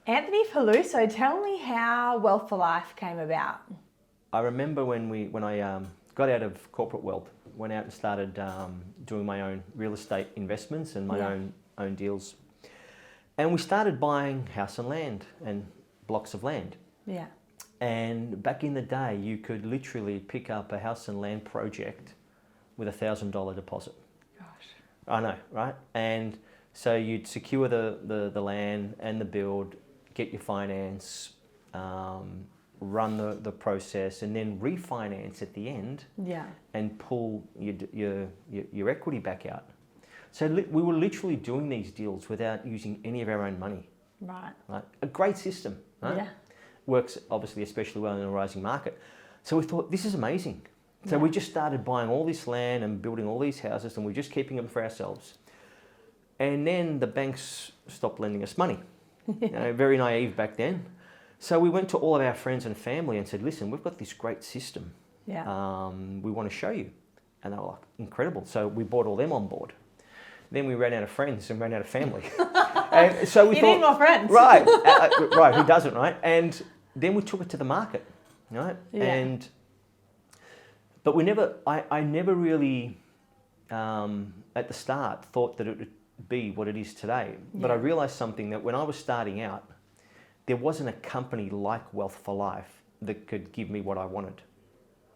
Anthony Peluso, tell me how Wealth for Life came about. I remember when I got out of corporate world, went out and started doing my own real estate investments and my own deals. And we started buying house and land and blocks of land. Yeah. And back in the day, you could literally pick up a house and land project with $1,000 deposit. Gosh. I know, right? And so you'd secure the land and the build, get your finance, run the process, and then refinance at the end. Yeah. And pull your equity back out. So we were literally doing these deals without using any of our own money. Right. A great system, right? Yeah. Works obviously especially well in a rising market. So we thought, this is amazing. So we just started buying all this land and building all these houses, and we're just keeping them for ourselves. And then the banks stopped lending us money. Very naive back then. So we went to all of our friends and family and said, listen, we've got this great system. Yeah. We want to show you. And they were like, incredible. So we brought all them on board. Then we ran out of friends and ran out of family. And so we you thought, need more friends. Right, right, who doesn't, right? And then we took it to the market, right? Yeah. But I never really, at the start, thought that it would be what it is today. But I realized something, that when I was starting out, there wasn't a company like Wealth for Life that could give me what I wanted.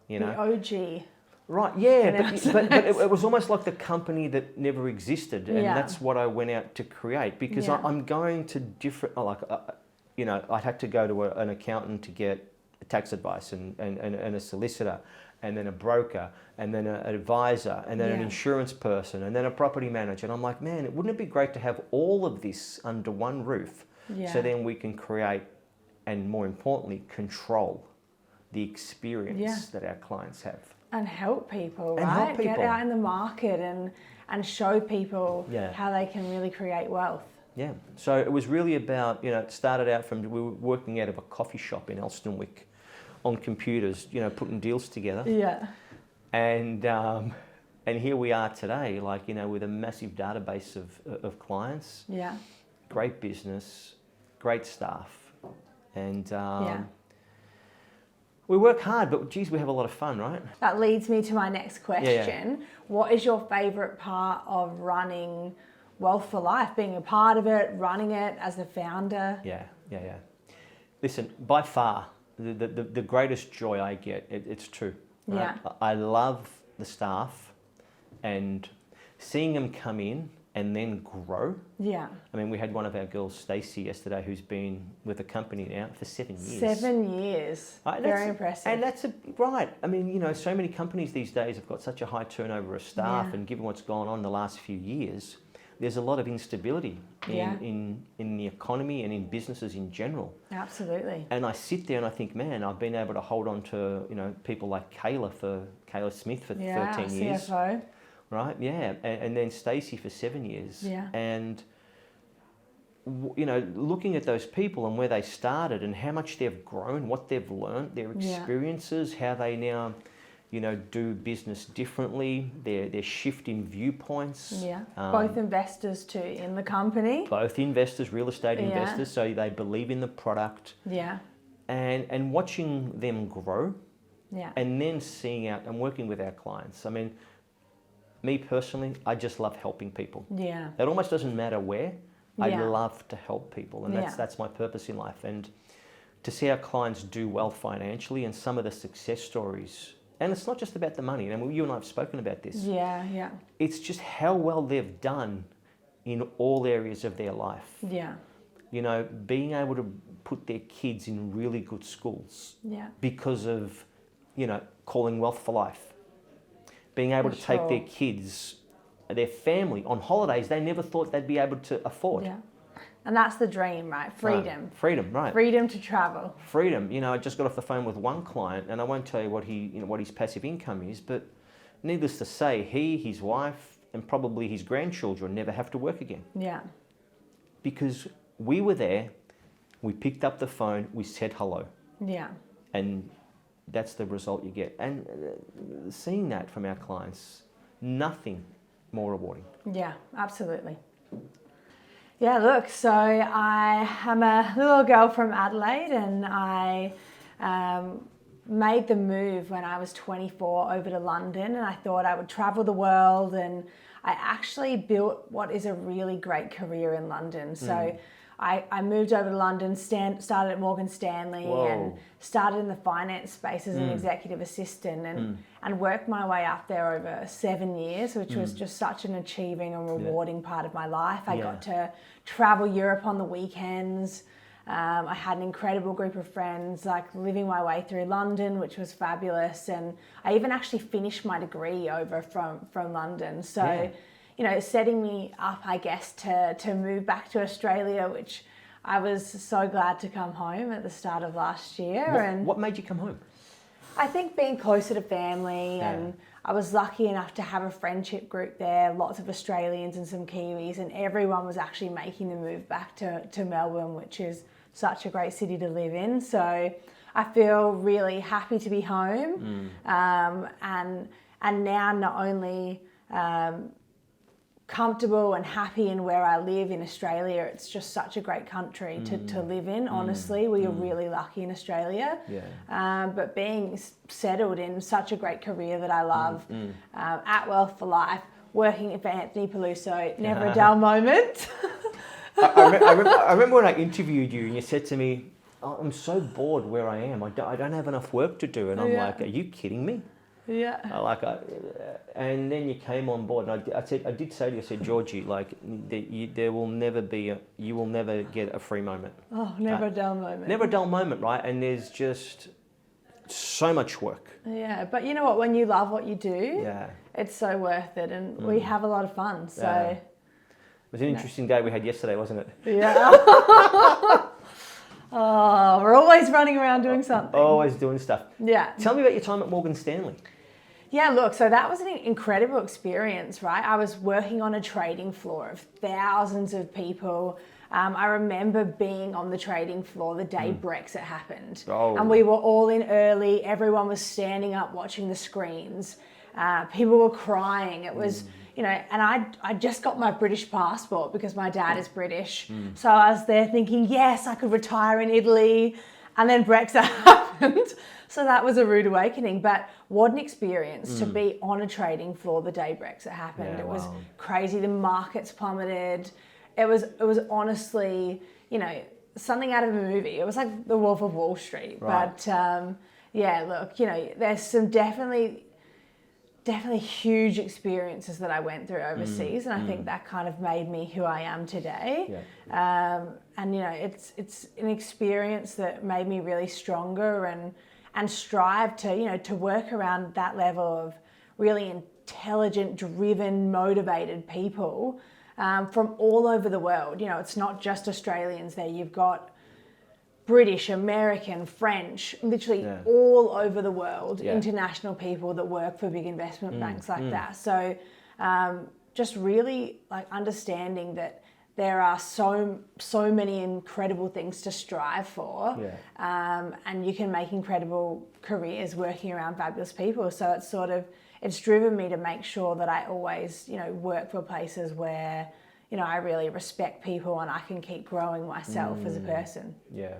You know? The OG. Right, yeah, but it was almost like the company that never existed, and that's what I went out to create, because I'm going to different, I'd had to go to an accountant to get tax advice, and a solicitor, and then a broker, and then an advisor, and then an insurance person, and then a property manager, and I'm like, man, wouldn't it be great to have all of this under one roof, so then we can create, and more importantly, control the experience that our clients have. And help people, and right? help people. Get out in the market and show people how they can really create wealth. Yeah. So it was really about, it started out from, we were working out of a coffee shop in Elstonwick on computers, putting deals together. Yeah. And here we are today, with a massive database of clients. Yeah. Great business, great staff. And we work hard, but geez, we have a lot of fun, right? That leads me to my next question. Yeah. What is your favourite part of running Wealth for Life? Being a part of it, running it as a founder? Yeah. Listen, by far, the greatest joy I get, it's true. Right? Yeah. I love the staff and seeing them come in and then grow. Yeah. I mean, we had one of our girls, Stacey, yesterday, who's been with the company now for 7 years. 7 years. Very impressive. And that's right. I mean, so many companies these days have got such a high turnover of staff, and given what's gone on the last few years, there's a lot of instability in the economy and in businesses in general. Absolutely. And I sit there and I think, man, I've been able to hold on to, people like Kayla Smith for 13 years. CFO. Right, yeah, and then Stacey for 7 years. Yeah. And, looking at those people and where they started and how much they've grown, what they've learned, their experiences, how they now, do business differently, their shift in viewpoints. Yeah, both investors too in the company. Both investors, real estate investors, so they believe in the product. Yeah. And watching them grow. Yeah. And then seeing out and working with our clients. I mean, me personally, I just love helping people. Yeah. It almost doesn't matter where. I love to help people, and that's my purpose in life. And to see our clients do well financially, and some of the success stories. And it's not just about the money. And you and I have spoken about this. Yeah. It's just how well they've done in all areas of their life. Yeah. Being able to put their kids in really good schools. Yeah. Because of, calling Wealth for Life. Being able to take their kids, their family on holidays they never thought they'd be able to afford. Yeah. And that's the dream, right? Freedom. Freedom, right. Freedom to travel. Freedom. I just got off the phone with one client, and I won't tell you what his passive income is, but needless to say, he, his wife, and probably his grandchildren never have to work again. Yeah. Because we were there, we picked up the phone, we said hello. Yeah. And that's the result you get. And seeing that from our clients, nothing more rewarding. Yeah, absolutely. Yeah, look, so I am a little girl from Adelaide, and I made the move when I was 24 over to London, and I thought I would travel the world, and I actually built what is a really great career in London. So I moved over to London, started at Morgan Stanley, and started in the finance space as an executive assistant, and worked my way up there over 7 years, which was just such an achieving and rewarding part of my life. I got to travel Europe on the weekends. I had an incredible group of friends, like living my way through London, which was fabulous. And I even actually finished my degree over from London. So, you know, setting me up, I guess, to move back to Australia, which I was so glad to come home at the start of last year. What made you come home? I think being closer to family, and I was lucky enough to have a friendship group there, lots of Australians and some Kiwis, and everyone was actually making the move back to Melbourne, which is such a great city to live in. So I feel really happy to be home, and now not only comfortable and happy in where I live in Australia, it's just such a great country to live in. Honestly, we are really lucky in Australia. But being settled in such a great career that I love, at Wealth for Life, working for Anthony Peluso, never a dull moment. I remember when I interviewed you and you said to me, oh, I'm so bored where I am. I don't have enough work to do. And I'm like, are you kidding me? Yeah. And then you came on board, and I did say to you, I said, Georgie, like, there will never be you will never get a free moment. Oh, never a dull moment. Never a dull moment, right? And there's just so much work. Yeah, but you know what? When you love what you do, it's so worth it, and we have a lot of fun. So it was an interesting day we had yesterday, wasn't it? Yeah. Oh, we're always running around doing something. Always doing stuff. Yeah. Tell me about your time at Morgan Stanley. Yeah, look, so that was an incredible experience, right? I was working on a trading floor of thousands of people. I remember being on the trading floor the day Brexit happened. And we were all in early. Everyone was standing up watching the screens. People were crying. It was, you know, and I just got my British passport because my dad is British. So I was there thinking, yes, I could retire in Italy. And then Brexit happened. So that was a rude awakening. But what an experience to be on a trading floor the day Brexit happened. It was crazy. The markets plummeted. It was honestly, you know, something out of a movie. It was like The Wolf of Wall Street. Right. But yeah, look, you know, there's some definitely huge experiences that I went through overseas, and I think that kind of made me who I am today. And you know, it's an experience that made me really stronger and strive to, you know, to work around that level of really intelligent, driven, motivated people from all over the world. You know, it's not just Australians there. You've got British, American, French, literally all over the world, international people that work for big investment banks like that. So just really like understanding that there are so many incredible things to strive for, and you can make incredible careers working around fabulous people. So it's driven me to make sure that I always, you know, work for places where, you know, I really respect people and I can keep growing myself as a person. Yeah.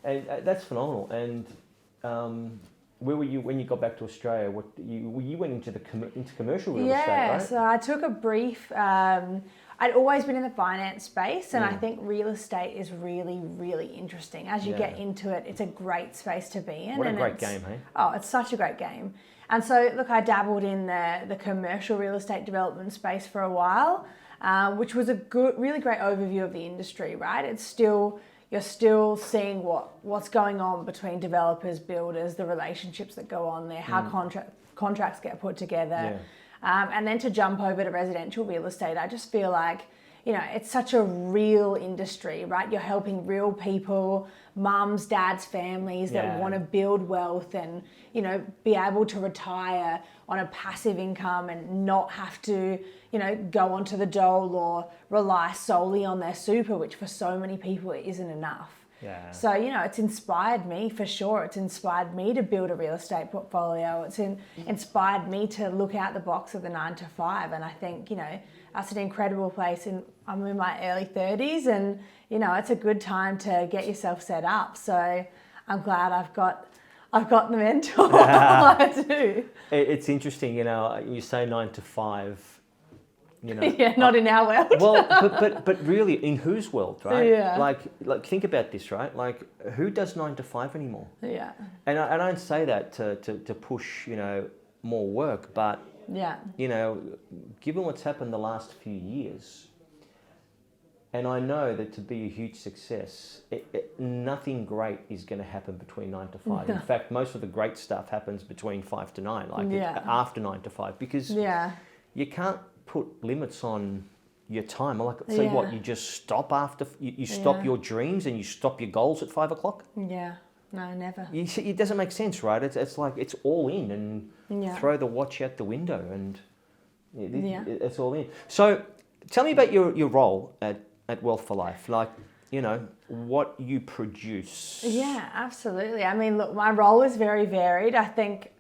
And that's phenomenal. And where were you when you got back to Australia? You went into commercial real estate, right? Yeah, so I took a brief. I'd always been in the finance space, and I think real estate is really, really interesting. As you get into it, it's a great space to be in. What a great game, hey? Oh, it's such a great game. And so, look, I dabbled in the commercial real estate development space for a while, which was a really great overview of the industry, right? You're still seeing what's going on between developers, builders, the relationships that go on there, how contracts get put together. And then to jump over to residential real estate, I just feel like, you know, it's such a real industry, right? You're helping real people, mums, dads, families that want to build wealth and, you know, be able to retire on a passive income and not have to, you know, go onto the dole or rely solely on their super, which for so many people it isn't enough. Yeah. So, it's inspired me for sure. It's inspired me to build a real estate portfolio. It's inspired me to look out the box of the 9 to 5. And I think, that's an incredible place. And I'm in my early 30s and, it's a good time to get yourself set up. So I'm glad I've got the mentor. I do. It's interesting, you say 9 to 5. Yeah, not in our world. Well, but really, in whose world, right? Yeah. Like think about this, right? Like, who does 9 to 5 anymore? Yeah. And I don't say that to push, more work, but yeah, given what's happened the last few years, and I know that to be a huge success, nothing great is going to happen between 9 to 5. In fact, most of the great stuff happens between 5 to 9, after 9 to 5, because you can't put limits on your time. Like, say what, you just stop after, you stop your dreams and you stop your goals at 5 o'clock? Yeah, no, never. It doesn't make sense, right? It's like, it's all in and throw the watch out the window and it's all in. So tell me about your role at Wealth for Life, like, what you produce. Yeah, absolutely. I mean, look, my role is very varied. I think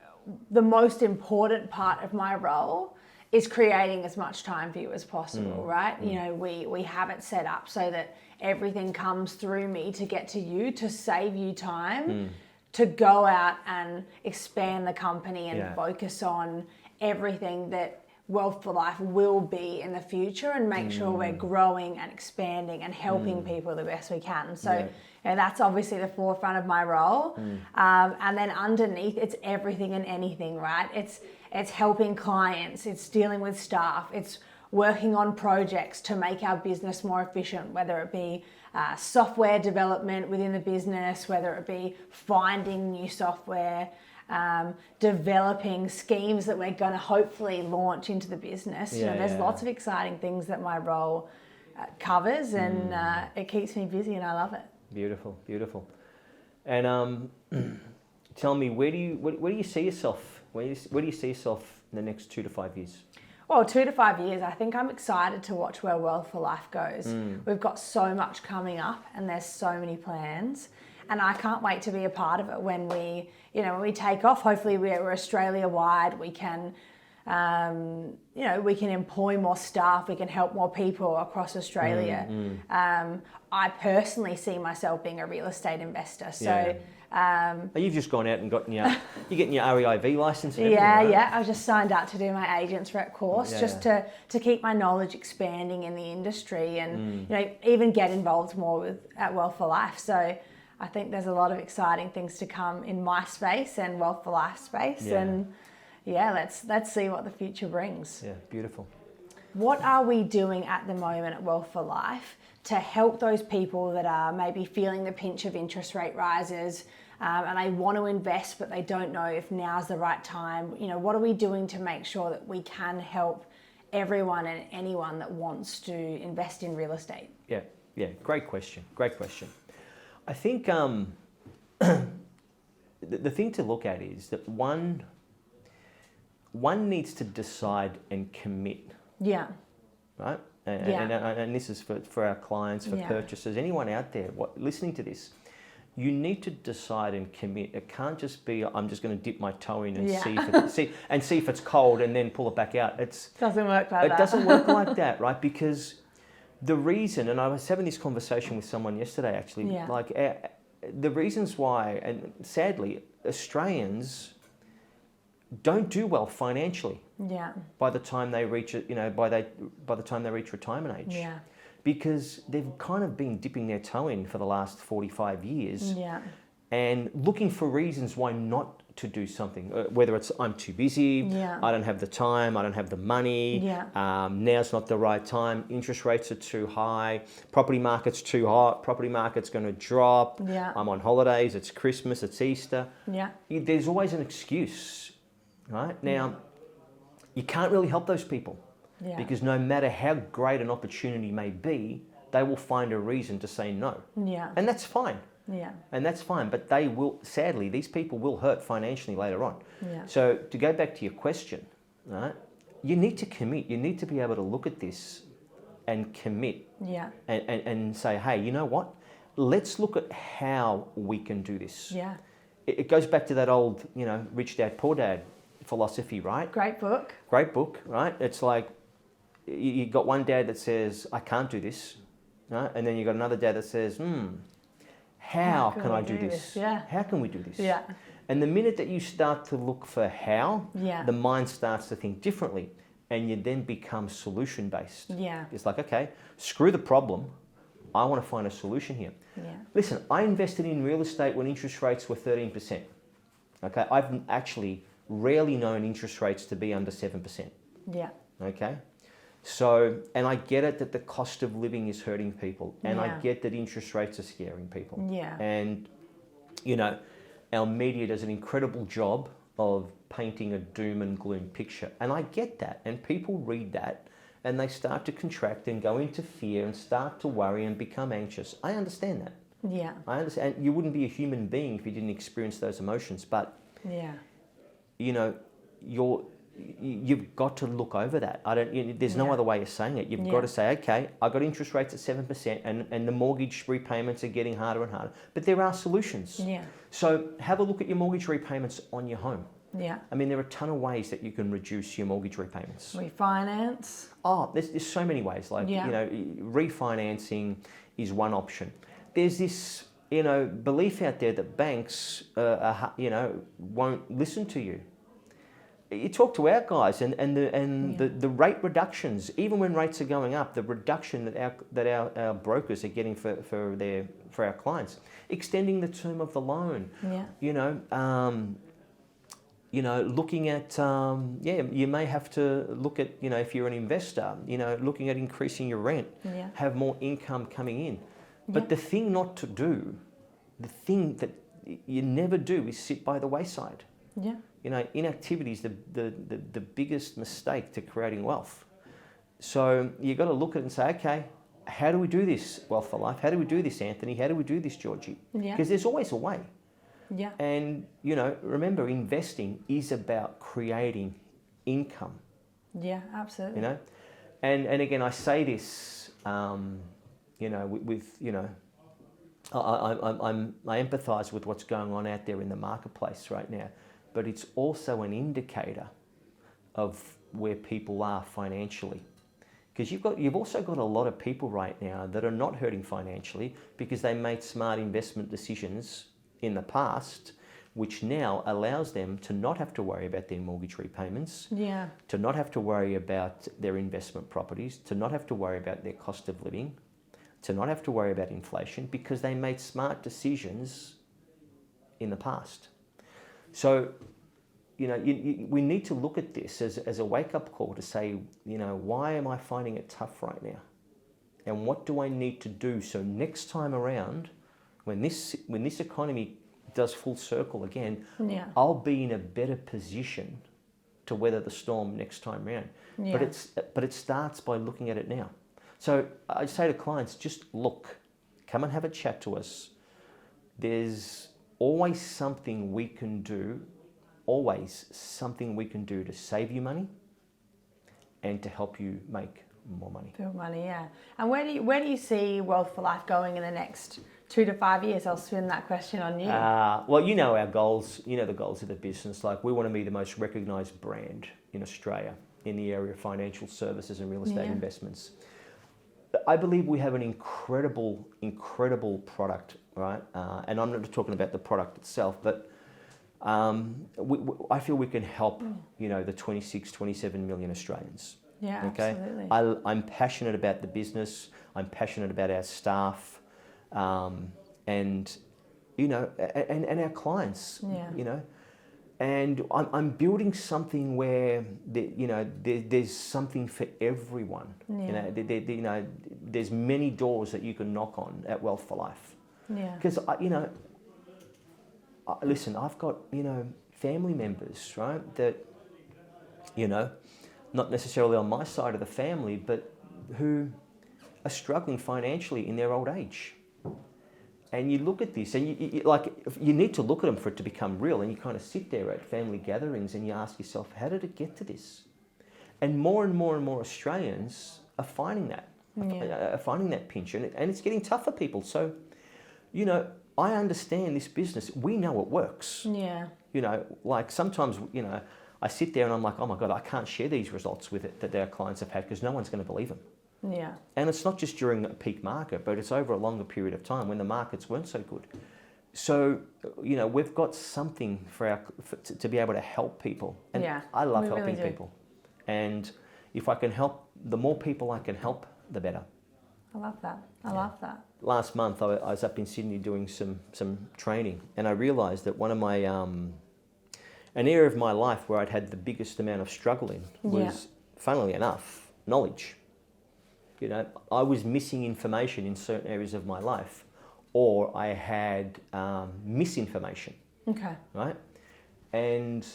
the most important part of my role is creating as much time for you as possible, right? We have it set up so that everything comes through me to get to you, to save you time, to go out and expand the company and focus on everything that Wealth for Life will be in the future, and make sure we're growing and expanding and helping people the best we can. So that's obviously the forefront of my role. And then underneath, it's everything and anything, right? It's helping clients, it's dealing with staff, it's working on projects to make our business more efficient, whether it be software development within the business, whether it be finding new software, developing schemes that we're going to hopefully launch into the business. There's lots of exciting things that my role covers, and it keeps me busy and I love it. Beautiful, beautiful. And tell me, where do you see yourself? Where do you see yourself in the next 2 to 5 years? Well, 2 to 5 years, I think I'm excited to watch where Wealth for Life goes. We've got so much coming up and there's so many plans. And I can't wait to be a part of it when we take off. Hopefully we're Australia-wide. We can, we can employ more staff. We can help more people across Australia. I personally see myself being a real estate investor. So you've just gone out and gotten you're getting your REIV license and everything, right? Yeah. I just signed up to do my agents rep course to keep my knowledge expanding in the industry and even get involved more at Wealth for Life. So I think there's a lot of exciting things to come in my space and Wealth for Life space, and let's see what the future brings. Yeah, beautiful. What are we doing at the moment at Wealth for Life to help those people that are maybe feeling the pinch of interest rate rises, and they want to invest but they don't know if now's the right time? What are we doing to make sure that we can help everyone and anyone that wants to invest in real estate? Yeah, great question. I think the thing to look at is that one needs to decide and commit. Yeah. Right? And this is for our clients, for purchasers, anyone out there listening to this. You need to decide and commit. It can't just be, I'm just going to dip my toe in and see if it's cold and then pull it back out. Doesn't work like that. It doesn't work like that, right? Because the reason, and I was having this conversation with someone yesterday actually, the reasons why, and sadly, Australians don't do well financially. By the time they reach by the time they reach retirement age. Because they've kind of been dipping their toe in for the last 45 years. And looking for reasons why not to do something, whether it's I'm too busy, I don't have the time, I don't have the money, now's not the right time, interest rates are too high, property market's too hot, property market's going to drop, I'm on holidays, it's Christmas, it's Easter. There's always an excuse, right? Now, you can't really help those people because no matter how great an opportunity may be, they will find a reason to say no. And that's fine. And that's fine, but they will, sadly, these people will hurt financially later on. So to go back to your question, right, you need to commit. You need to be able to look at this and commit and say, hey, you know what? let's look at how we can do this. Yeah. It goes back to that old, Rich Dad, Poor Dad philosophy, right? Great book. Great book, right? It's like you got one dad that says, I can't do this, right? And then you got another dad that says, how can I do this? Yeah. How can we do this? Yeah. And the minute that you start to look for how, Yeah. the mind starts to think differently, and you then become solution based. Yeah. It's like, okay, screw the problem. I want to find a solution here. Yeah. Listen, I invested in real estate when interest rates were 13%. Okay, I've actually rarely known interest rates to be under 7%. Yeah. Okay, so, and I get it that the cost of living is hurting people, and I get that interest rates are scaring people. Yeah. And, our media does an incredible job of painting a doom and gloom picture. And I get that. And people read that and they start to contract and go into fear and start to worry and become anxious. I understand that. Yeah. I understand. You wouldn't be a human being if you didn't experience those emotions. But, you've got to look over that. There's no other way of saying it. You've got to say, okay, I got interest rates at 7% and the mortgage repayments are getting harder and harder. But there are solutions. Yeah. So have a look at your mortgage repayments on your home. Yeah. I mean, there are a ton of ways that you can reduce your mortgage repayments. Refinance. Oh, there's so many ways. Like, refinancing is one option. There's this, belief out there that banks, won't listen to you. You talk to our guys and the rate reductions, even when rates are going up, the reduction that our brokers are getting for our clients, extending the term of the loan. Looking at you may have to look at if you're an investor, looking at increasing your rent, have more income coming in. But the thing not to do, the thing that you never do is sit by the wayside. Yeah. Inactivity is the biggest mistake to creating wealth. So you've got to look at it and say, okay, how do we do this, Wealth for Life? How do we do this, Anthony? How do we do this, Georgie? Because there's always a way. Yeah. And, remember, investing is about creating income. Yeah, absolutely. And again, I say this, I empathise with what's going on out there in the marketplace right now. But it's also an indicator of where people are financially. Because you've also got a lot of people right now that are not hurting financially because they made smart investment decisions in the past, which now allows them to not have to worry about their mortgage repayments, to not have to worry about their investment properties, to not have to worry about their cost of living, to not have to worry about inflation because they made smart decisions in the past. So, we need to look at this as a wake-up call to say, why am I finding it tough right now? And what do I need to do so next time around, when this economy does full circle again, I'll be in a better position to weather the storm next time around. Yeah. But it starts by looking at it now. So I say to clients, just look, come and have a chat to us. There's always something we can do to save you money and to help you make more money. Build money, yeah. And where do you see Wealth for Life going in the next 2 to 5 years? I'll spin that question on you. Well, our goals, the goals of the business. Like, we want to be the most recognised brand in Australia in the area of financial services and real estate investments. I believe we have an incredible product, right? And I'm not talking about the product itself, but I feel we can help, the 26, 27 million Australians. Yeah, okay? Absolutely. I'm passionate about the business. I'm passionate about our staff, and our clients. Yeah. And I'm building something where there's something for everyone. Yeah. There's many doors that you can knock on at Wealth for Life. Yeah. Because listen, I've got family members, right, that not necessarily on my side of the family, but who are struggling financially in their old age. And you look at this, and you need to look at them for it to become real. And you kind of sit there at family gatherings, and you ask yourself, how did it get to this? And more Australians are finding that, are finding that pinch, and it's getting tough for people. So you know, I understand this business. We know it works. Yeah. You know, like sometimes, you know, I sit there and I'm like, oh my God, I can't share these results with it that our clients have had because no one's going to believe them. Yeah. And it's not just during a peak market, but it's over a longer period of time when the markets weren't so good. So, you know, we've got something to be able to help people. And Yeah, I love we helping really do. people. And if I can help, the more people I can help, the better. I love that. I love that. Last month, I was up in Sydney doing some training, and I realised that one of my, an area of my life where I'd had the biggest amount of struggle in was, funnily enough, knowledge. You know, I was missing information in certain areas of my life, or I had misinformation. Okay. Right? And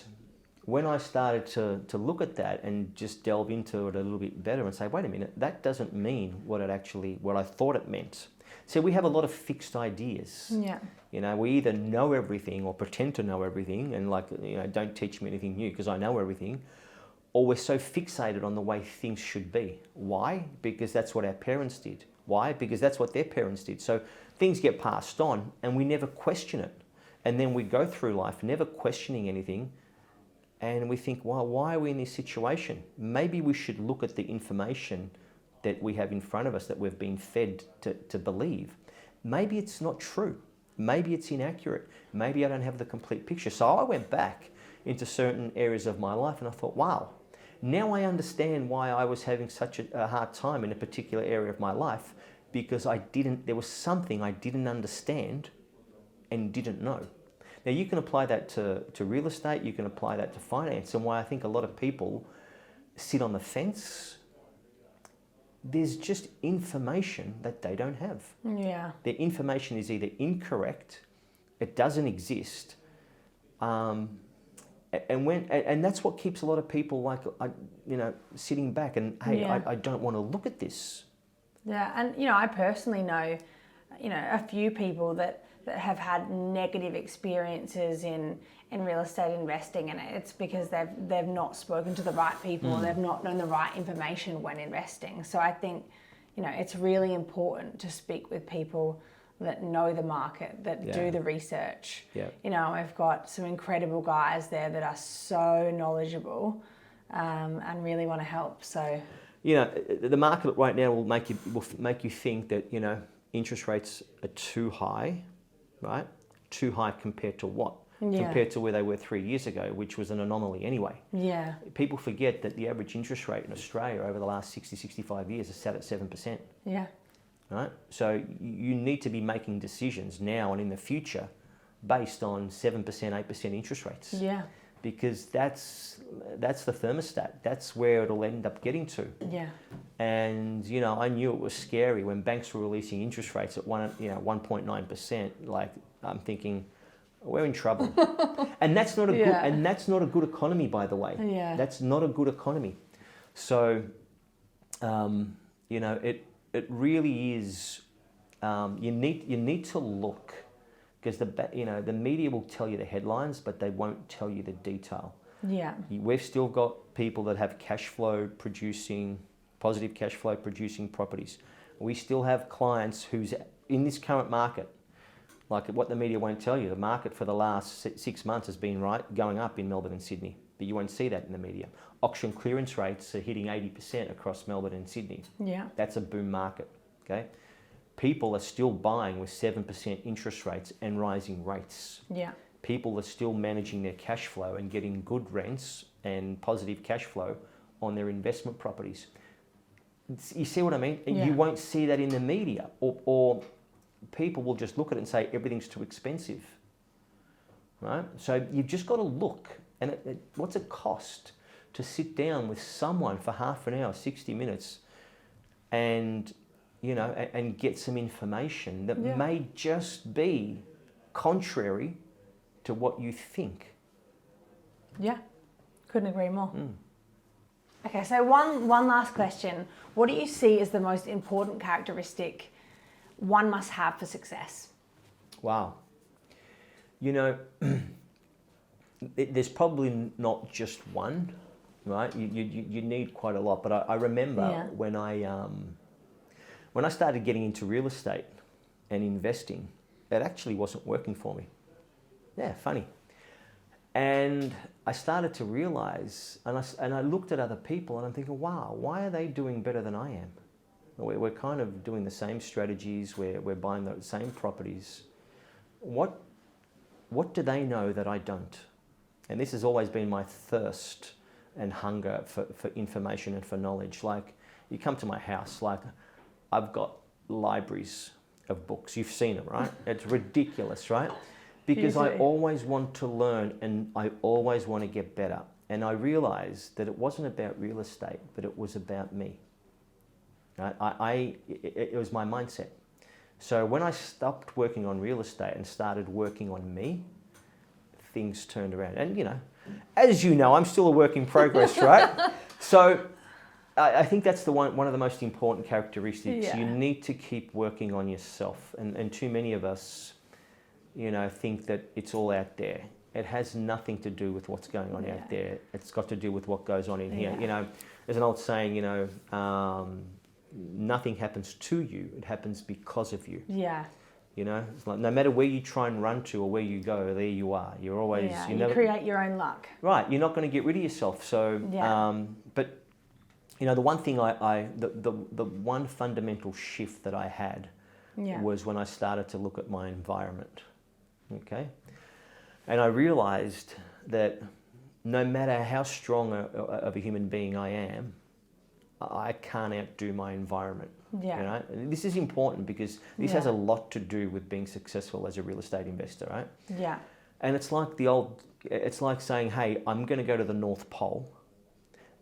when I started to look at that and just delve into it a little bit better and say, wait a minute, that doesn't mean what I thought it meant. So we have a lot of fixed ideas. Yeah. You know, we either know everything or pretend to know everything and like, you know, don't teach me anything new because I know everything. Or we're so fixated on the way things should be. Why? Because that's what our parents did. Why? Because that's what their parents did. So things get passed on and we never question it. And then we go through life never questioning anything. And we think, well, why are we in this situation? Maybe we should look at the information that we have in front of us that we've been fed to believe. Maybe it's not true. Maybe it's inaccurate. Maybe I don't have the complete picture. So I went back into certain areas of my life and I thought, wow, now I understand why I was having such a hard time in a particular area of my life because there was something I didn't understand and didn't know. Now you can apply that to real estate, you can apply that to finance, and why I think a lot of people sit on the fence, there's just information that they don't have. Yeah. Their information is either incorrect, it doesn't exist, and that's what keeps a lot of people like, you know, sitting back and, hey, I don't want to look at this. Yeah, and you know, I personally know, you know, a few people that have had negative experiences in real estate investing, and it's because they've not spoken to the right people or they've not known the right information when investing. So I think, you know, it's really important to speak with people that know the market, that do the research. Yeah. You know, I've got some incredible guys there that are so knowledgeable and really want to help. So, you know, the market right now will make you think that, you know, interest rates are too high, right? Too high compared to what? Yeah. Compared to where they were 3 years ago, which was an anomaly anyway. Yeah. People forget that the average interest rate in Australia over the last 60, 65 years is sat at 7%. Yeah. Right? So you need to be making decisions now and in the future based on 7%, 8% interest rates. Yeah. Because that's the thermostat. That's where it'll end up getting to. Yeah. And you know, I knew it was scary when banks were releasing interest rates at 1.9%. Like I'm thinking, we're in trouble. And that's not a good. And that's not a good economy, by the way. Yeah. That's not a good economy. So, you know, it really is. You need to look. Because the media will tell you the headlines, but they won't tell you the detail. Yeah. We've still got people that have positive cash flow producing properties. We still have clients who's in this current market, like what the media won't tell you, the market for the last 6 months has been going up in Melbourne and Sydney, but you won't see that in the media. Auction clearance rates are hitting 80% across Melbourne and Sydney. Yeah. That's a boom market, okay? People are still buying with 7% interest rates and rising rates. Yeah. People are still managing their cash flow and getting good rents and positive cash flow on their investment properties. You see what I mean? Yeah. You won't see that in the media, or people will just look at it and say everything's too expensive, right? So you've just got to look. And what's it cost to sit down with someone for half an hour, 60 minutes, and get some information that may just be contrary to what you think. Yeah, couldn't agree more. Okay, so one last question. What do you see as the most important characteristic one must have for success? Wow. You know, there's probably not just one, right? You need quite a lot. But I remember when I started getting into real estate and investing, it actually wasn't working for me. Yeah, funny. And I started to realize, and I looked at other people and I'm thinking, wow, why are they doing better than I am? We're kind of doing the same strategies, we're buying the same properties. What do they know that I don't? And this has always been my thirst and hunger for information and for knowledge. Like, you come to my house, like, I've got libraries of books. You've seen them, right? It's ridiculous, right? Because I always want to learn and I always want to get better. And I realized that it wasn't about real estate, but it was about me. Right? It was my mindset. So when I stopped working on real estate and started working on me, things turned around. And, you know, as you know, I'm still a work in progress, right? So I think that's one of the most important characteristics. Yeah. You need to keep working on yourself. And too many of us, you know, think that it's all out there. It has nothing to do with what's going on out there. It's got to do with what goes on in here. You know, there's an old saying, you know, nothing happens to you, it happens because of you. Yeah. You know, it's like no matter where you try and run to or where you go, there you are. You're always... You never create your own luck. Right, you're not going to get rid of yourself. So, but, you know, the one thing the one fundamental shift that I had was when I started to look at my environment, okay? And I realized that no matter how strong of a human being I am, I can't outdo my environment. Yeah. You know? And this is important because this has a lot to do with being successful as a real estate investor, right? Yeah. And it's like it's like saying, hey, I'm going to go to the North Pole,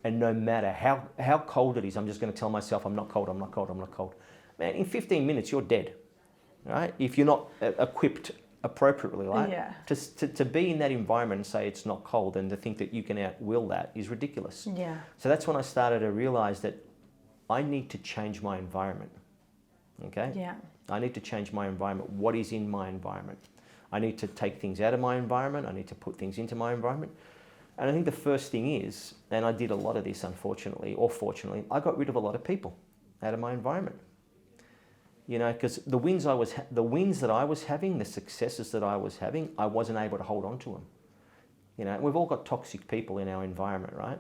and no matter how cold it is, I'm just going to tell myself, I'm not cold, I'm not cold, I'm not cold. Man, in 15 minutes, you're dead, right? If you're not equipped appropriately, right? Yeah. To be in that environment and say it's not cold and to think that you can outwill that is ridiculous. Yeah. So that's when I started to realize that I need to change my environment, okay? Yeah. I need to change my environment. What is in my environment? I need to take things out of my environment. I need to put things into my environment. And I think the first thing is, and I did a lot of this unfortunately, or fortunately, I got rid of a lot of people out of my environment. You know, because the wins that I was having, the successes that I was having, I wasn't able to hold on to them. You know, we've all got toxic people in our environment, right?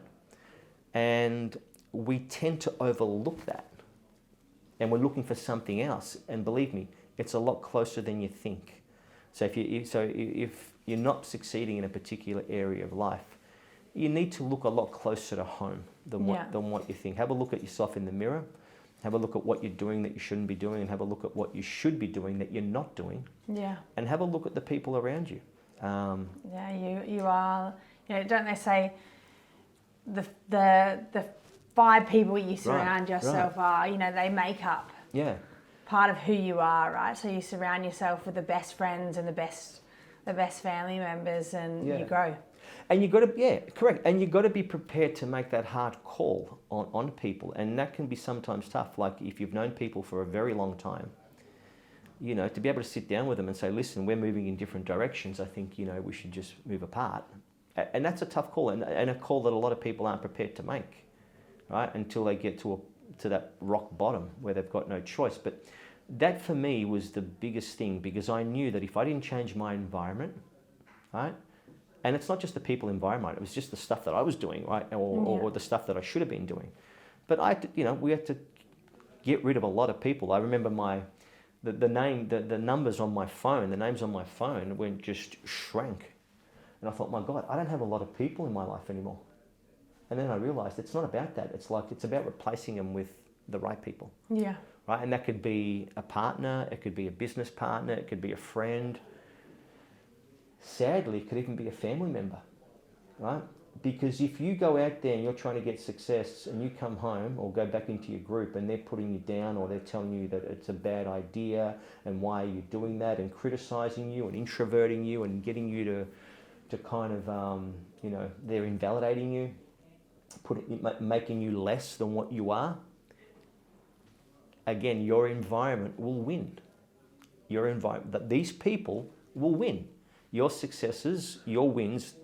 And we tend to overlook that. And we're looking for something else. And believe me, it's a lot closer than you think. So if you're not succeeding in a particular area of life, you need to look a lot closer to home than what you think. Have a look at yourself in the mirror. Have a look at what you're doing that you shouldn't be doing, and have a look at what you should be doing that you're not doing. Yeah. And have a look at the people around you. You are. You know, don't they say the 5 people you surround yourself are. You know, they make up. Yeah. Part of who you are, right? So you surround yourself with the best friends and the best family members, and you grow. And you've got to, correct. And you've got to be prepared to make that hard call on people. And that can be sometimes tough. Like if you've known people for a very long time, you know, to be able to sit down with them and say, listen, we're moving in different directions. I think, you know, we should just move apart. And that's a tough call, and a call that a lot of people aren't prepared to make, right? Until they get to that rock bottom where they've got no choice. But that for me was the biggest thing, because I knew that if I didn't change my environment, right? And it's not just the people environment, it was just the stuff that I was doing, right? Or the stuff that I should have been doing. But we had to get rid of a lot of people. I remember the numbers on my phone, the names on my phone just shrank. And I thought, my God, I don't have a lot of people in my life anymore. And then I realized it's not about that. It's about replacing them with the right people. Yeah. Right? And that could be a partner, it could be a business partner, it could be a friend. Sadly, it could even be a family member, right? Because if you go out there and you're trying to get success and you come home or go back into your group and they're putting you down, or they're telling you that it's a bad idea and why are you doing that, and criticizing you and introverting you and getting you to kind of, they're invalidating you, making you less than what you are, again, your environment will win. Your environment, these people will win. Your successes, your wins,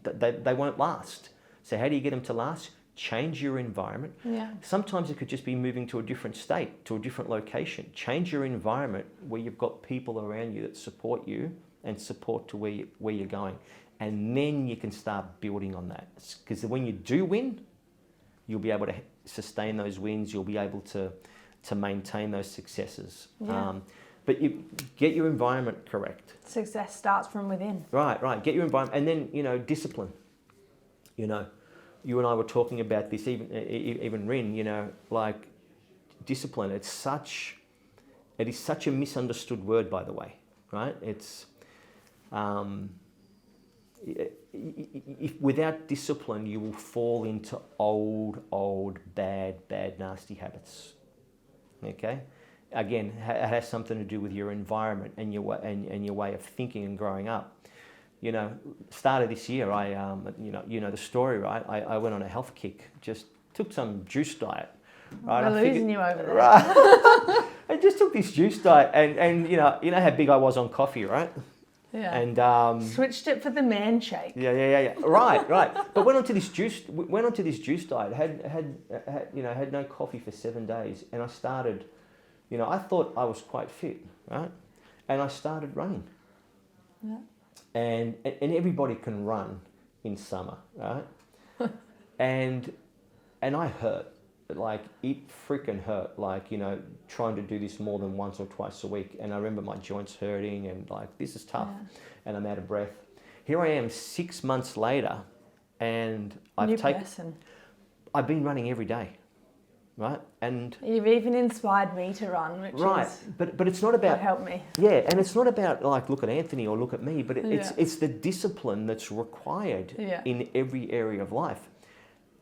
they won't last. So how do you get them to last? change your environment. Yeah. Sometimes it could just be moving to a different state, to a different location. Change your environment where you've got people around you that support you and support to where you're going. And then you can start building on that. Because when you do win, you'll be able to sustain those wins. You'll be able to maintain those successes. Yeah. But you get your environment correct. Success starts from within. Right. Get your environment, and then discipline. You and I were talking about this, even Rin. Like discipline. It is such a misunderstood word, by the way. Right? It's if without discipline, you will fall into old, bad, nasty habits. Okay. Again, it has something to do with your environment and your way of thinking and growing up. Start of this year, I the story, right? I went on a health kick, just took some juice diet. Right? We're losing you over there. Right. I just took this juice diet, and you know how big I was on coffee, right? Yeah. And switched it for the man shake. Yeah. Right. But went onto this juice diet. Had no coffee for 7 days, and I started. I thought I was quite fit, right? And I started running. Yeah. And everybody can run in summer, right? and I hurt. Like, it freaking hurt. Like, trying to do this more than once or twice a week. And I remember my joints hurting and like, this is tough. Yeah. And I'm out of breath. Here I am 6 months later, and I've been running every day. Right, and you've even inspired me to run, which is but it's not about help me. Yeah, and it's not about like look at Anthony or look at me, but it's the discipline that's required in every area of life.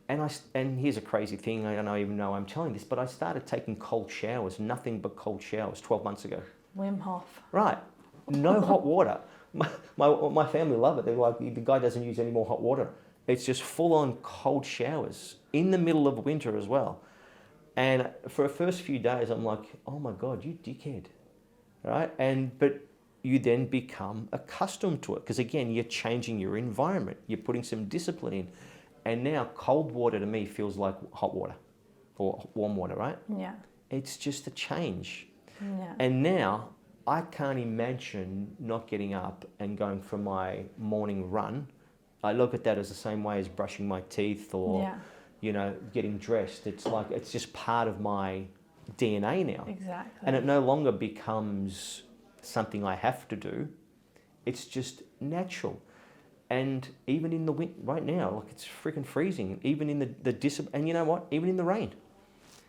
And here's a crazy thing, I don't even know I'm telling this, but I started taking cold showers, nothing but cold showers, 12 months ago. Wim Hof. Right, no hot water. My family love it. They're like, the guy doesn't use any more hot water. It's just full on cold showers in the middle of winter as well. And for the first few days, I'm like, oh my God, you dickhead, right? But you then become accustomed to it because again, you're changing your environment. You're putting some discipline in. And now cold water to me feels like hot water or warm water, right? Yeah. It's just a change. Yeah. And now I can't imagine not getting up and going for my morning run. I look at that as the same way as brushing my teeth or... getting dressed. It's like, it's just part of my DNA now. Exactly. And it no longer becomes something I have to do. It's just natural. And even in the winter, right now, like it's freaking freezing. Even in and you know what? Even in the rain.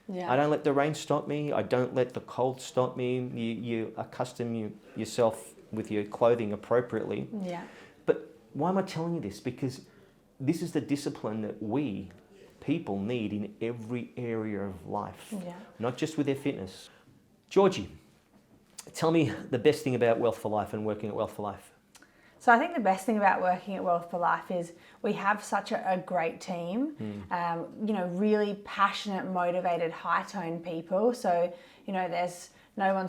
Yeah. I don't let the rain stop me. I don't let the cold stop me. You accustom yourself with your clothing appropriately. Yeah. But why am I telling you this? Because this is the discipline that we people need in every area of life, not just with their fitness. Georgie, tell me the best thing about Wealth for Life and working at Wealth for Life. So I think the best thing about working at Wealth for Life is we have such a great team, really passionate, motivated, high-toned people. So, there's no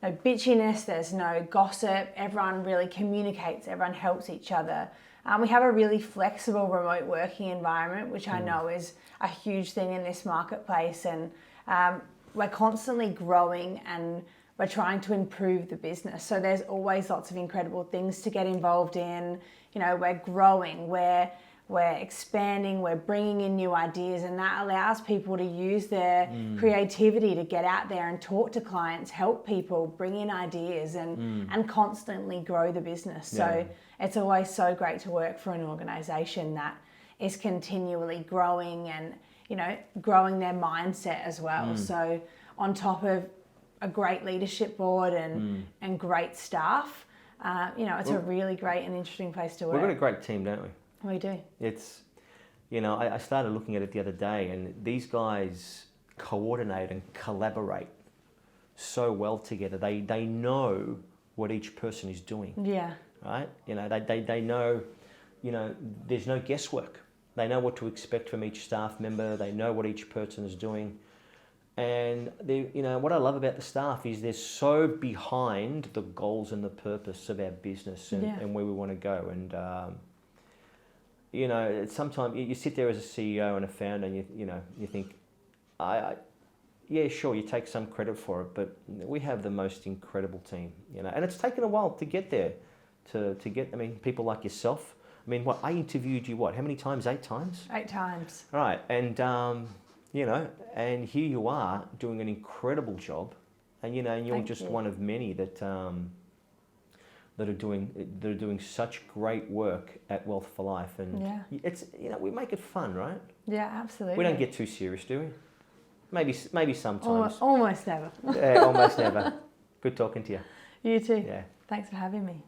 bitchiness, there's no gossip, everyone really communicates, everyone helps each other. We have a really flexible remote working environment, which I know is a huge thing in this marketplace. And we're constantly growing and we're trying to improve the business. So there's always lots of incredible things to get involved in. We're growing, we're expanding, we're bringing in new ideas, and that allows people to use their creativity to get out there and talk to clients, help people, bring in ideas and constantly grow the business. So it's always so great to work for an organisation that is continually growing and, growing their mindset as well. So on top of a great leadership board and great staff, it's a really great and interesting place to work. We've got a great team, don't we? We do. It's, I started looking at it the other day, and these guys coordinate and collaborate so well together. They know what each person is doing. Yeah. Right? They know, there's no guesswork. They know what to expect from each staff member. They know what each person is doing. And what I love about the staff is they're so behind the goals and the purpose of our business and where we want to go. And you know, sometimes you sit there as a CEO and a founder, and you think, yeah, sure, you take some credit for it, but we have the most incredible team, you know, and it's taken a while to get there, to get. I mean, people like yourself. I mean, I interviewed you, how many times? 8 times? 8 times. Right, and you know, and here you are doing an incredible job, and you know, and you're Thank just you. one of many that are doing such great work at Wealth for Life, and Yeah. it's, you know, we make it fun, right? Yeah, absolutely. We don't get too serious, do we? Maybe sometimes. Almost never. Yeah, almost never. Good talking to you. You too. Yeah. Thanks for having me.